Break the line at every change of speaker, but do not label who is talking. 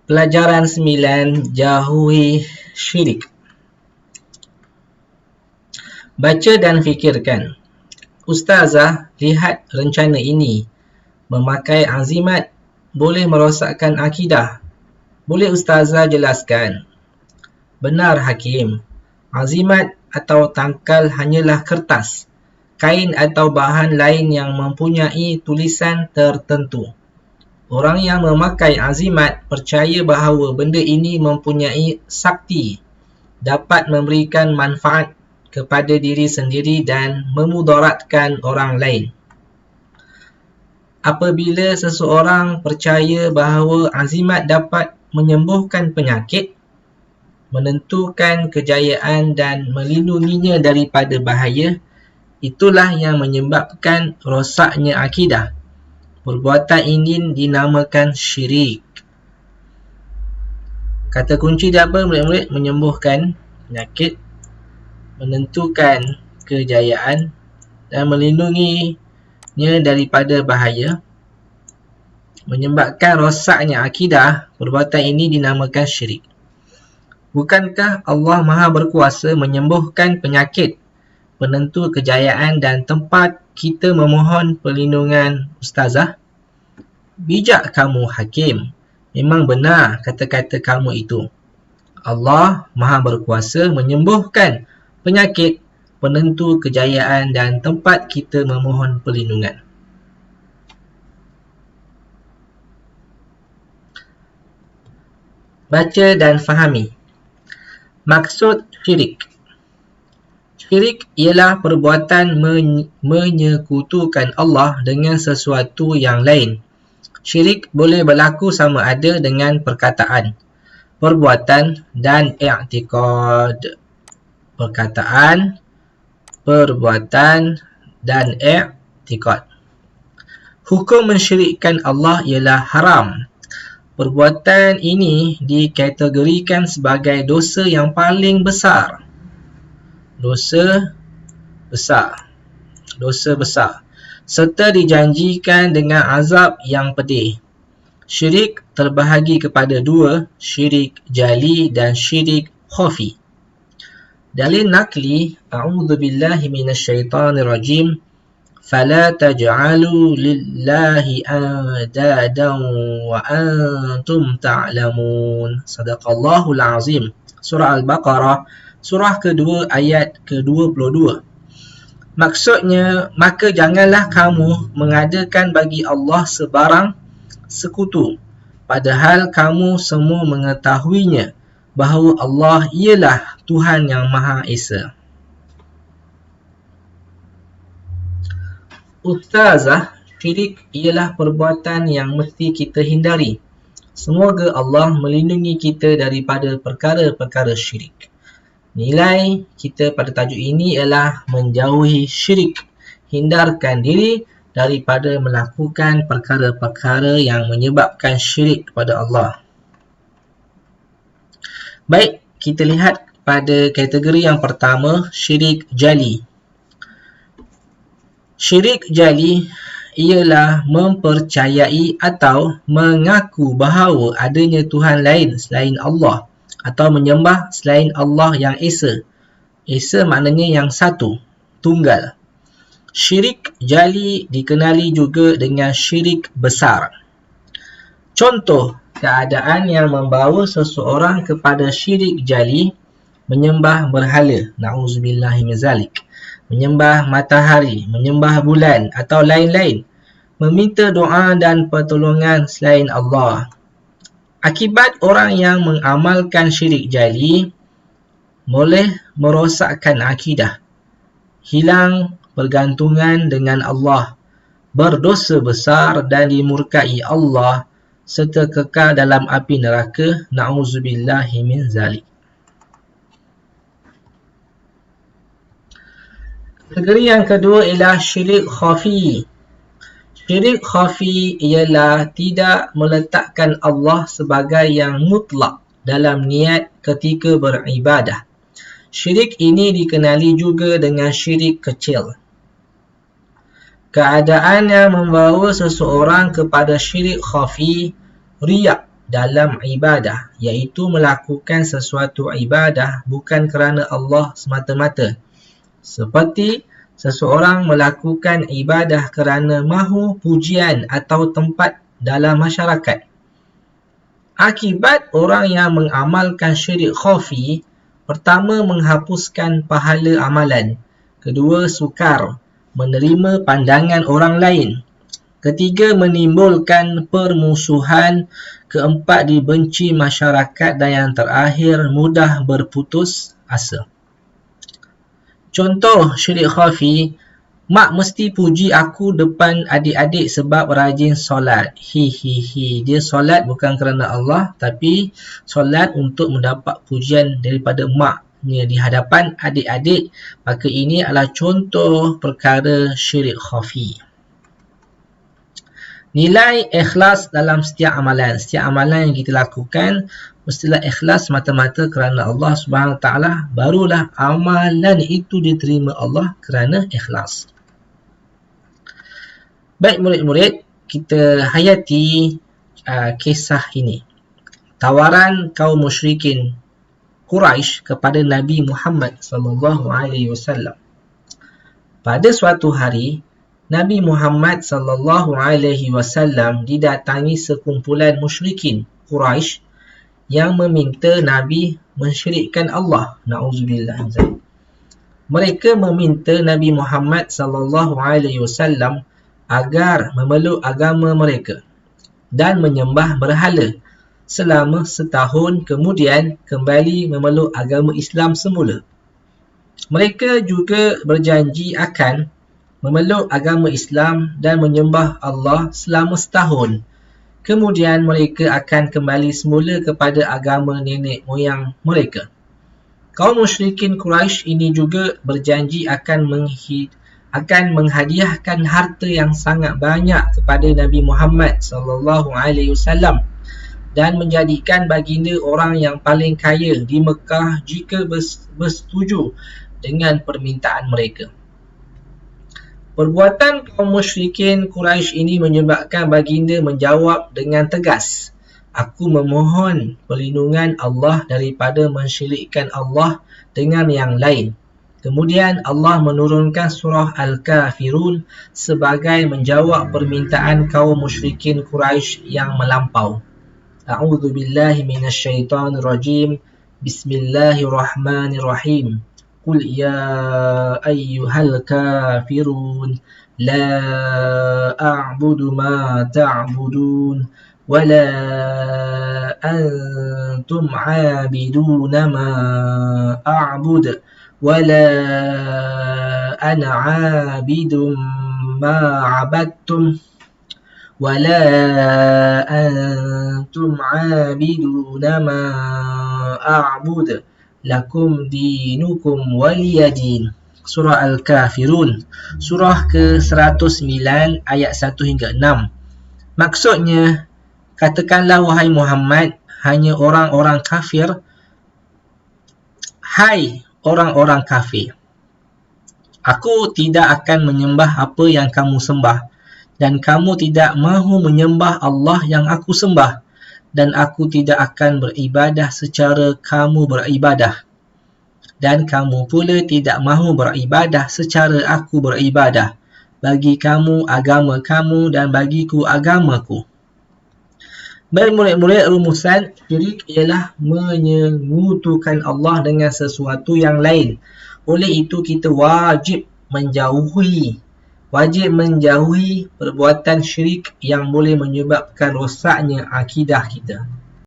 Pelajaran 9, jauhi syirik. Baca dan fikirkan. Ustazah, lihat rencana ini. Memakai azimat boleh merosakkan akidah. Boleh Ustazah jelaskan? Benar Hakim. Azimat atau tangkal hanyalah kertas, kain atau bahan lain yang mempunyai tulisan tertentu. Orang yang memakai azimat percaya bahawa benda ini mempunyai sakti, dapat memberikan manfaat kepada diri sendiri dan memudaratkan orang lain. Apabila seseorang percaya bahawa azimat dapat menyembuhkan penyakit, menentukan kejayaan dan melindunginya daripada bahaya, itulah yang menyebabkan rosaknya akidah. Perbuatan ini dinamakan syirik. Kata kunci dia apa murid-murid? Menyembuhkan penyakit, menentukan kejayaan dan melindunginya daripada bahaya. Menyebabkan rosaknya akidah, perbuatan ini dinamakan syirik. Bukankah Allah Maha Berkuasa menyembuhkan penyakit, penentu kejayaan dan tempat kita memohon perlindungan Ustazah? Bijak kamu Hakim. Memang benar kata-kata kamu itu. Allah Maha Berkuasa menyembuhkan penyakit, penentu kejayaan dan tempat kita memohon perlindungan. Baca dan fahami. Maksud syirik. Syirik ialah perbuatan menyekutukan Allah dengan sesuatu yang lain. Syirik boleh berlaku sama ada dengan perkataan, perbuatan dan i'tiqad. Perkataan, perbuatan dan i'tiqad. Hukum mensyirikkan Allah ialah haram. Perbuatan ini dikategorikan sebagai dosa yang paling besar. Dosa besar, serta dijanjikan dengan azab yang pedih. Syirik terbahagi kepada dua, syirik jali dan syirik khafi. Dalil nakli, a'udzubillahi minasyaitanirrajim, fala taj'alu lillahi andadan wa antum ta'lamun. Sadaqallahul azim. Surah Al-Baqarah, surah kedua ayat ke-22. Maksudnya, maka janganlah kamu mengadakan bagi Allah sebarang sekutu, padahal kamu semua mengetahuinya bahawa Allah ialah Tuhan yang Maha Esa. Ustazah, syirik ialah perbuatan yang mesti kita hindari. Semoga Allah melindungi kita daripada perkara-perkara syirik. Nilai kita pada tajuk ini ialah menjauhi syirik. Hindarkan diri daripada melakukan perkara-perkara yang menyebabkan syirik kepada Allah. Baik, kita lihat pada kategori yang pertama, syirik jali. Syirik jali ialah mempercayai atau mengaku bahawa adanya Tuhan lain selain Allah, atau menyembah selain Allah yang Esa. Esa maknanya yang satu, tunggal. Syirik jali dikenali juga dengan syirik besar. Contoh keadaan yang membawa seseorang kepada syirik jali: menyembah berhala, na'udzubillahi min zalik, menyembah matahari, menyembah bulan atau lain-lain, meminta doa dan pertolongan selain Allah. Akibat orang yang mengamalkan syirik jali boleh merosakkan akidah, hilang pergantungan dengan Allah, berdosa besar dan dimurkai Allah, serta kekal dalam api neraka, na'udzubillahi min zalik. Kategori yang kedua ialah syirik khafi. Syirik khafi ialah tidak meletakkan Allah sebagai yang mutlak dalam niat ketika beribadah. Syirik ini dikenali juga dengan syirik kecil. Keadaan yang membawa seseorang kepada syirik khafi, riak, dalam ibadah, iaitu melakukan sesuatu ibadah bukan kerana Allah semata-mata. Seperti seseorang melakukan ibadah kerana mahu pujian atau tempat dalam masyarakat. Akibat orang yang mengamalkan syirik khafi, pertama, menghapuskan pahala amalan. Kedua, sukar, menerima pandangan orang lain. Ketiga, menimbulkan permusuhan. Keempat, dibenci masyarakat. Dan yang terakhir, mudah berputus asa. Contoh syirik khafi, mak mesti puji aku depan adik-adik sebab rajin solat. Dia solat bukan kerana Allah, tapi solat untuk mendapat pujian daripada maknya di hadapan adik-adik. Maka ini adalah contoh perkara syirik khafi. Nilai ikhlas dalam setiap amalan. Setiap amalan yang kita lakukan mestilah ikhlas mata-mata kerana Allah SWT, barulah amalan itu diterima Allah kerana ikhlas. Baik murid-murid, kita hayati kisah ini. Tawaran kaum musyrikin Quraisy kepada Nabi Muhammad SAW. Pada suatu hari, Nabi Muhammad SAW didatangi sekumpulan musyrikin Quraisy yang meminta Nabi mensyirikkan Allah. Na'udzubillah. Mereka meminta Nabi Muhammad SAW agar memeluk agama mereka dan menyembah berhala selama setahun, kemudian kembali memeluk agama Islam semula. Mereka juga berjanji akan memeluk agama Islam dan menyembah Allah selama setahun. Kemudian mereka akan kembali semula kepada agama nenek moyang mereka. Kaum musyrikin Quraisy ini juga berjanji akan menghadiahkan harta yang sangat banyak kepada Nabi Muhammad SAW dan menjadikan baginda orang yang paling kaya di Mekah jika bersetuju dengan permintaan mereka. Perbuatan kaum musyrikin Quraisy ini menyebabkan baginda menjawab dengan tegas, "Aku memohon perlindungan Allah daripada mensyirikkan Allah dengan yang lain." Kemudian Allah menurunkan surah Al-Kafirun sebagai menjawab permintaan kaum musyrikin Quraisy yang melampau. A'udzu billahi minasyaitonir rajim. Bismillahirrahmanirrahim. Qul ya ayyuhal kafirun la a'budu ma ta'budun wa la antum 'abiduna ma a'bud wa la ana 'abidun ma 'abadtum wa la antum 'abiduna ma a'bud lakum dinukum waliyadin. Surah Al-Kafirun, surah ke-109 ayat 1 hingga 6. Maksudnya, katakanlah wahai Muhammad, hanya orang-orang kafir, hai orang-orang kafir, aku tidak akan menyembah apa yang kamu sembah, dan kamu tidak mahu menyembah Allah yang aku sembah, dan aku tidak akan beribadah secara kamu beribadah, dan kamu pula tidak mahu beribadah secara aku beribadah. Bagi kamu agama kamu dan bagiku agamaku. Baik murid-murid, rumusan syirik ialah menyekutukan Allah dengan sesuatu yang lain. Oleh itu kita wajib menjauhi perbuatan syirik yang boleh menyebabkan rosaknya akidah kita.